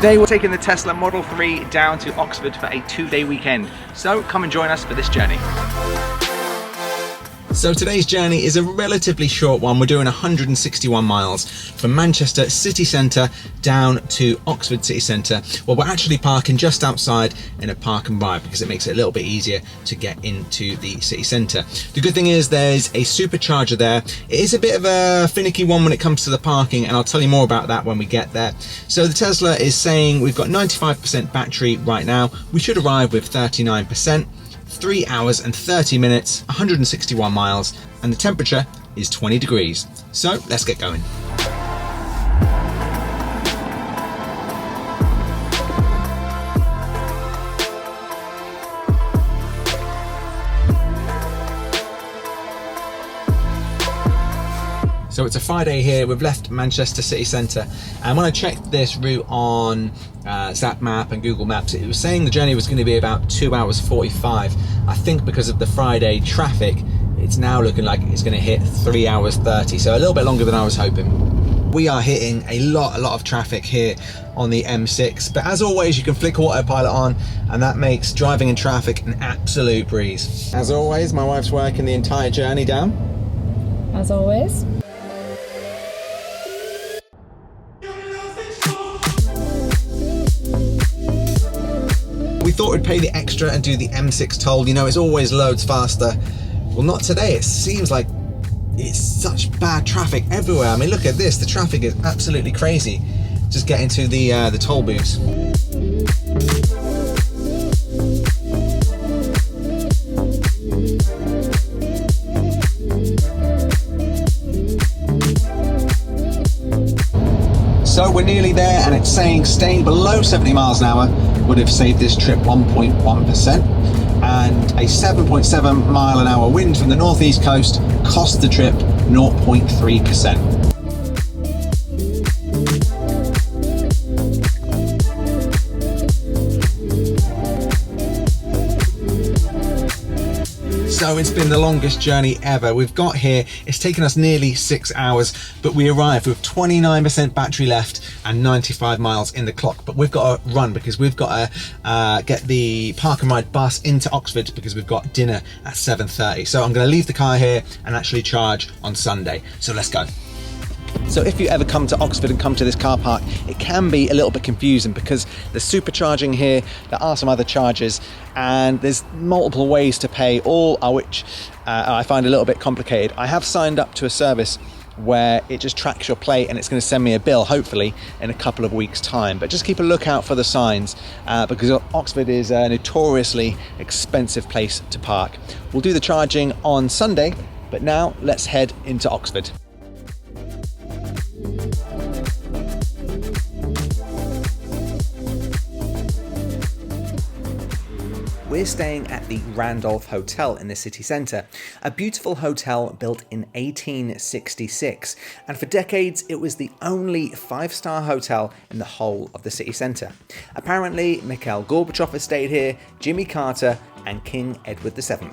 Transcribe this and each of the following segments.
Today we're taking the Tesla Model 3 down to Oxford for a 2-day weekend. So come and join us for this journey. So today's journey is a relatively short one. We're doing 161 miles from Manchester city centre down to Oxford city centre. Well, we're actually parking just outside in a park and ride because it makes it a little bit easier to get into the city centre. The good thing is there's a supercharger there. It is a bit of a finicky one when it comes to the parking, and I'll tell you more about that when we get there. So the Tesla is saying we've got 95% battery right now. We should arrive with 39%. 3 hours and 30 minutes, 161 miles, and the temperature is 20 degrees. So let's get going. So it's a Friday here, we've left Manchester city centre, and when I checked this route on Zap Map and Google Maps, it was saying the journey was going to be about 2 hours 45. I think because of the Friday traffic, it's now looking like it's going to hit 3 hours 30, so a little bit longer than I was hoping. We are hitting a lot of traffic here on the M6, but as always you can flick autopilot on and that makes driving in traffic an absolute breeze. As always, my wife's working the entire journey down. As always. We thought we'd pay the extra and do the M6 toll. You know, it's always loads faster. Well, not today. It seems like it's such bad traffic everywhere. I mean, look at this. The traffic is absolutely crazy. Just getting to the toll booths. So we're nearly there, and it's saying staying below 70 miles an hour would have saved this trip 1.1%, and a 7.7 mile an hour wind from the northeast coast cost the trip 0.3%. So it's been the longest journey ever. We've got here, it's taken us nearly 6 hours, but we arrived with 29% battery left and 95 miles in the clock. But we've got to run because we've got to get the park and ride bus into Oxford because we've got dinner at 7:30. So I'm going to leave the car here and actually charge on Sunday. So let's go. So if you ever come to Oxford and come to this car park, it can be a little bit confusing because there's supercharging here, there are some other chargers, and there's multiple ways to pay, all of which I find a little bit complicated. I have signed up to a service where it just tracks your plate and it's going to send me a bill, hopefully in a couple of weeks' time. But just keep a lookout for the signs because Oxford is a notoriously expensive place to park. We'll do the charging on Sunday, but now let's head into Oxford. We're staying at the Randolph Hotel in the city centre, a beautiful hotel built in 1866, and for decades it was the only 5-star hotel in the whole of the city centre. Apparently Mikhail Gorbachev has stayed here, Jimmy Carter and King Edward VII.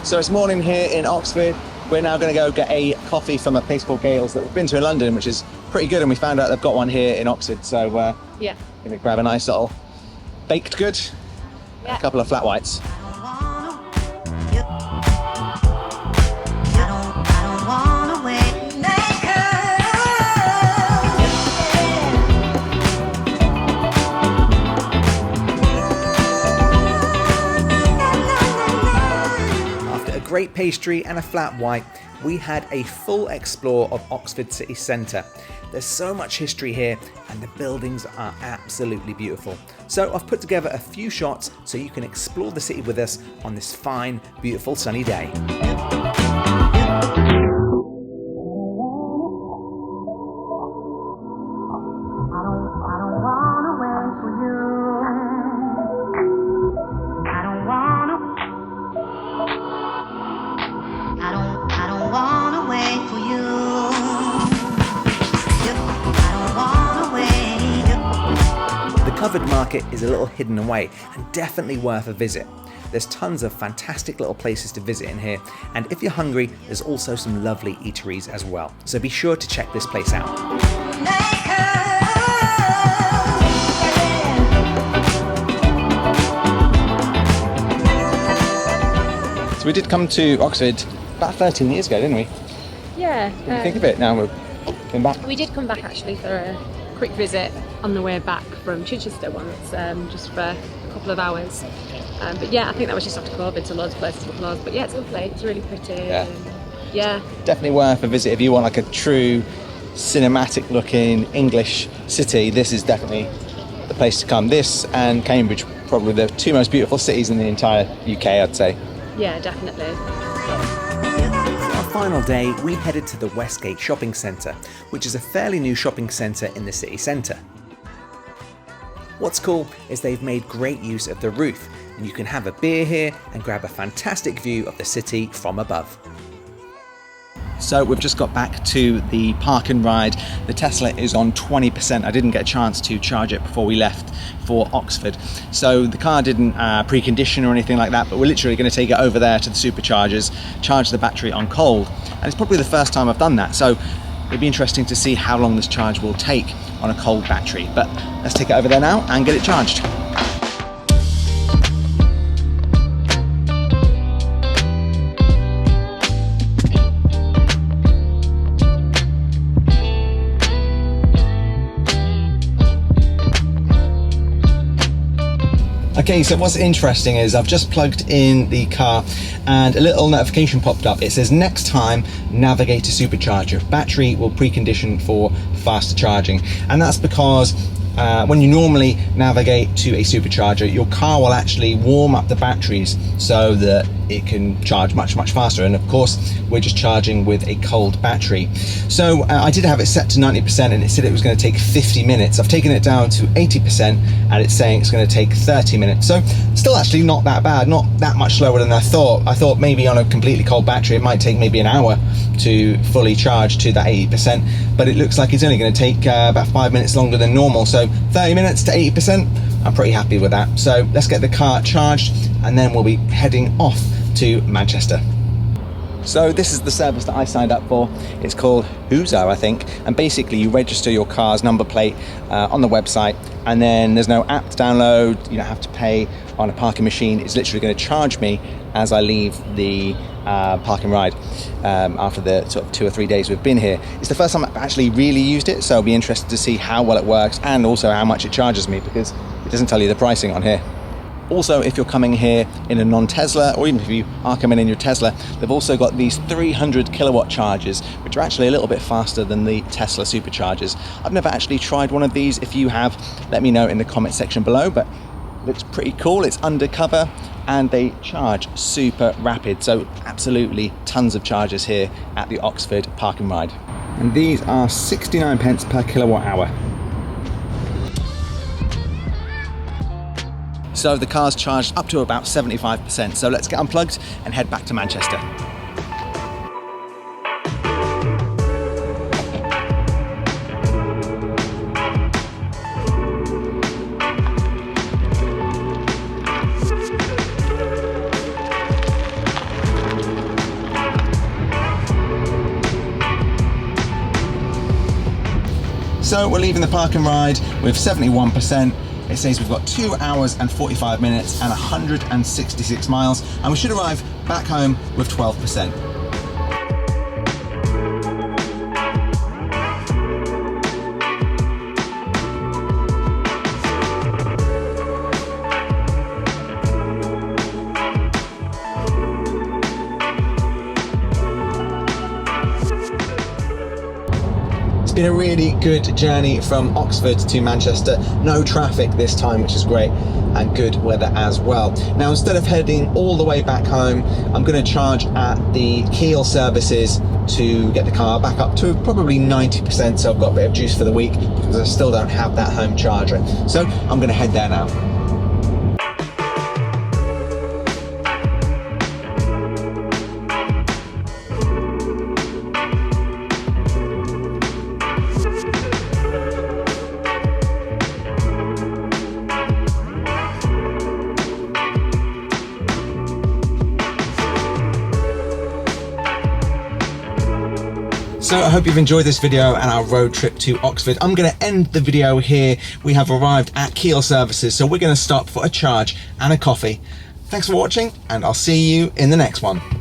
So it's morning here in Oxford. We're now going to go get a coffee from a place called Gales that we've been to in London, which is pretty good, and we found out they've got one here in Oxford. So yeah, going to grab a nice little baked good, yeah, a couple of flat whites. Great pastry and a flat white, we had a full explore of Oxford city centre. There's so much history here and the buildings are absolutely beautiful. So I've put together a few shots so you can explore the city with us on this fine, beautiful sunny day. The covered market is a little hidden away and definitely worth a visit. There's tons of fantastic little places to visit in here, and if you're hungry, there's also some lovely eateries as well. So be sure to check this place out. So we did come to Oxford about 13 years ago, didn't we? Yeah. What do you think of it now we're going back? We did come back actually for a quick visit on the way back from Chichester once, just for a couple of hours. But yeah, I think that was just after COVID, so loads of places were closed. But yeah, it's lovely. It's really pretty. Yeah. Yeah. Definitely worth a visit if you want like a true cinematic looking English city. This is definitely the place to come. This and Cambridge, probably the two most beautiful cities in the entire UK, I'd say. Yeah, definitely. For our final day, we headed to the Westgate Shopping Centre, which is a fairly new shopping centre in the city centre. What's cool is they've made great use of the roof, and you can have a beer here and grab a fantastic view of the city from above. So we've just got back to the park and ride. The Tesla is on 20%. I didn't get a chance to charge it before we left for Oxford. So the car didn't precondition or anything like that, but we're literally going to take it over there to the Superchargers, charge the battery on cold. And it's probably the first time I've done that. So it'd be interesting to see how long this charge will take on a cold battery. But let's take it over there now and get it charged. Okay, so what's interesting is I've just plugged in the car and a little notification popped up. It says next time navigate to Supercharger. Battery will precondition for faster charging. And that's because when you normally navigate to a Supercharger, your car will actually warm up the batteries so that it can charge much faster. And of course, we're just charging with a cold battery. So I did have it set to 90% and it said it was going to take 50 minutes. I've taken it down to 80% and it's saying it's going to take 30 minutes. So still actually not that bad, not that much slower than I thought. I thought maybe on a completely cold battery, it might take maybe an hour to fully charge to that 80%, but it looks like it's only going to take about 5 minutes longer than normal. So 30 minutes to 80%, I'm pretty happy with that. So let's get the car charged and then we'll be heading off to Manchester. So this is the service that I signed up for. It's called Huzo, I think, and basically you register your car's number plate on the website, and then there's no app to download, you don't have to pay on a parking machine. It's literally going to charge me as I leave the park and ride after the sort of 2 or 3 days we've been here. It's the first time I've actually really used it, so I'll be interested to see how well it works and also how much it charges me, because it doesn't tell you the pricing on here. Also, if you're coming here in a non-Tesla, or even if you are coming in your Tesla, they've also got these 300 kilowatt chargers, which are actually a little bit faster than the Tesla Superchargers. I've never actually tried one of these. If you have, let me know in the comment section below, but it looks pretty cool. It's undercover and they charge super rapid. So absolutely tons of chargers here at the Oxford Park and Ride. And these are 69 pence per kilowatt hour. So the car's charged up to about 75%. So let's get unplugged and head back to Manchester. So we're leaving the park and ride with 71%. It says we've got 2 hours and 45 minutes and 166 miles, and we should arrive back home with 12%. It's been a really good journey from Oxford to Manchester. No traffic this time, which is great, and good weather as well. Now, instead of heading all the way back home, I'm going to charge at the Kiel services to get the car back up to probably 90%, so I've got a bit of juice for the week because I still don't have that home charger. So I'm going to head there now. So I hope you've enjoyed this video and our road trip to Oxford. I'm going to end the video here. We have arrived at Keel Services, so we're going to stop for a charge and a coffee. Thanks for watching, and I'll see you in the next one.